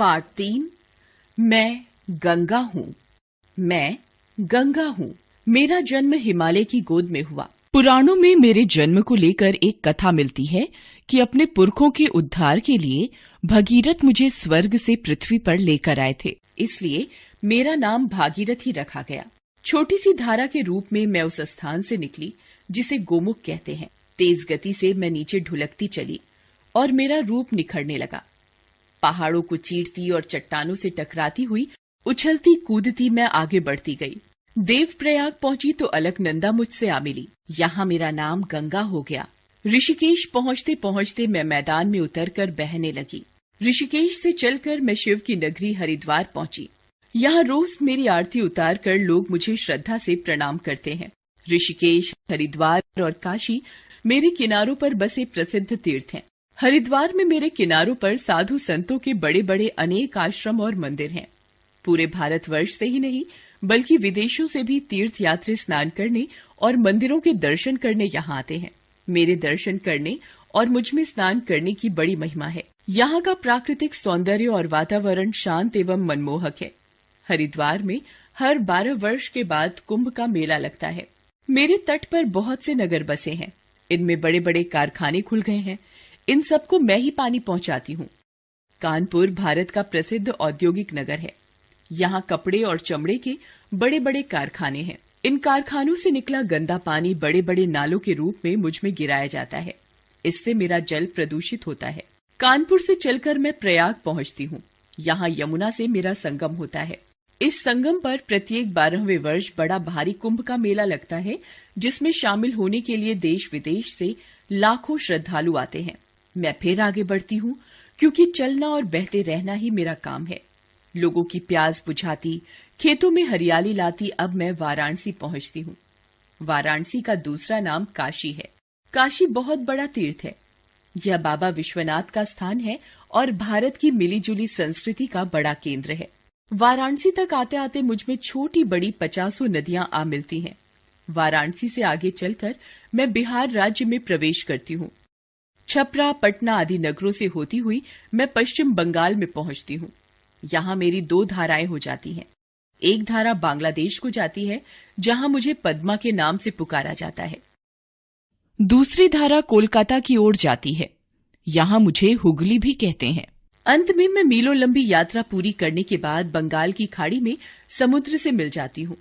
Part 3। मैं गंगा हूँ। मैं गंगा हूँ। मेरा जन्म हिमालय की गोद में हुआ। पुराणों में मेरे जन्म को लेकर एक कथा मिलती है कि अपने पुरखों के उद्धार के लिए भगीरथ मुझे स्वर्ग से पृथ्वी पर लेकर आए थे, इसलिए मेरा नाम भागीरथ ही रखा गया। छोटी सी धारा के रूप में मैं उस स्थान से निकली जिसे गोमुख कहते हैं। तेज गति से मैं नीचे ढुलकती चली और मेरा रूप निखरने लगा। पहाड़ों को चीरती और चट्टानों से टकराती हुई उछलती कूदती मैं आगे बढ़ती गई। देवप्रयाग पहुंची तो अलकनंदा मुझसे आ मिली। यहाँ मेरा नाम गंगा हो गया। ऋषिकेश पहुंचते पहुंचते मैं मैदान में उतरकर बहने लगी। ऋषिकेश से चलकर मैं शिव की नगरी हरिद्वार पहुंची। यहाँ रोज मेरी आरती उतारकर लोग मुझे श्रद्धा से प्रणाम करते हैं। ऋषिकेश, हरिद्वार और काशी मेरे किनारों पर बसे प्रसिद्ध तीर्थ हैं। हरिद्वार में मेरे किनारों पर साधु संतों के बड़े बड़े अनेक आश्रम और मंदिर हैं। पूरे भारतवर्ष से ही नहीं बल्कि विदेशों से भी तीर्थ यात्री स्नान करने और मंदिरों के दर्शन करने यहाँ आते हैं। मेरे दर्शन करने और मुझ में स्नान करने की बड़ी महिमा है। यहाँ का प्राकृतिक सौंदर्य और वातावरण शांत एवं मनमोहक है। हरिद्वार में हर 12 वर्ष के बाद कुंभ का मेला लगता है। मेरे तट पर बहुत से नगर बसे हैं। इनमें बड़े बड़े कारखाने खुल गए हैं। इन सबको मैं ही पानी पहुंचाती हूँ। कानपुर भारत का प्रसिद्ध औद्योगिक नगर है। यहाँ कपड़े और चमड़े के बड़े बड़े कारखाने हैं। इन कारखानों से निकला गंदा पानी बड़े बड़े नालों के रूप में मुझ में गिराया जाता है। इससे मेरा जल प्रदूषित होता है। कानपुर से चलकर मैं प्रयाग पहुंचती हूँ। यहाँ यमुना से मेरा संगम होता है। इस संगम पर प्रत्येक 12वें वर्ष बड़ा भारी कुंभ का मेला लगता है, जिसमें शामिल होने के लिए देश विदेश से लाखों श्रद्धालु आते हैं। मैं फिर आगे बढ़ती हूँ, क्योंकि चलना और बहते रहना ही मेरा काम है। लोगों की प्यास बुझाती, खेतों में हरियाली लाती अब मैं वाराणसी पहुंचती हूँ। वाराणसी का दूसरा नाम काशी है। काशी बहुत बड़ा तीर्थ है। यह बाबा विश्वनाथ का स्थान है और भारत की मिलीजुली संस्कृति का बड़ा केंद्र है। वाराणसी तक आते आते मुझ में छोटी बड़ी 50 नदियां आ मिलती हैं। वाराणसी से आगे चलकर मैं बिहार राज्य में प्रवेश करती हूँ। छपरा, पटना आदि नगरों से होती हुई मैं पश्चिम बंगाल में पहुंचती हूँ। यहाँ मेरी 2 धाराएं हो जाती हैं। एक धारा बांग्लादेश को जाती है, जहाँ मुझे पद्मा के नाम से पुकारा जाता है। दूसरी धारा कोलकाता की ओर जाती है। यहाँ मुझे हुगली भी कहते हैं। अंत में मैं मीलों लंबी यात्रा पूरी करने के बाद बंगाल की खाड़ी में समुद्र से मिल जाती हूँ।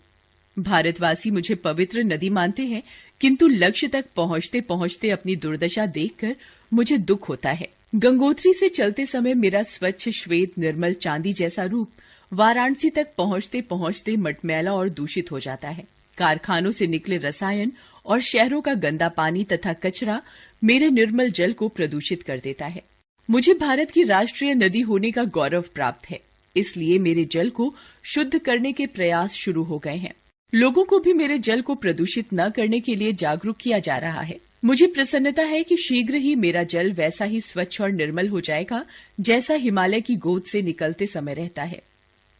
भारतवासी मुझे पवित्र नदी मानते हैं, किंतु लक्ष्य तक पहुंचते पहुंचते अपनी दुर्दशा देखकर मुझे दुख होता है। गंगोत्री से चलते समय मेरा स्वच्छ श्वेत निर्मल चांदी जैसा रूप वाराणसी तक पहुंचते पहुंचते मटमैला और दूषित हो जाता है। कारखानों से निकले रसायन और शहरों का गंदा पानी तथा कचरा मेरे निर्मल जल को प्रदूषित कर देता है। मुझे भारत की राष्ट्रीय नदी होने का गौरव प्राप्त है, इसलिए मेरे जल को शुद्ध करने के प्रयास शुरू हो गए हैं। लोगों को भी मेरे जल को प्रदूषित न करने के लिए जागरूक किया जा रहा है। मुझे प्रसन्नता है कि शीघ्र ही मेरा जल वैसा ही स्वच्छ और निर्मल हो जाएगा जैसा हिमालय की गोद से निकलते समय रहता है।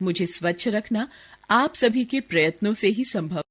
मुझे स्वच्छ रखना आप सभी के प्रयत्नों से ही संभव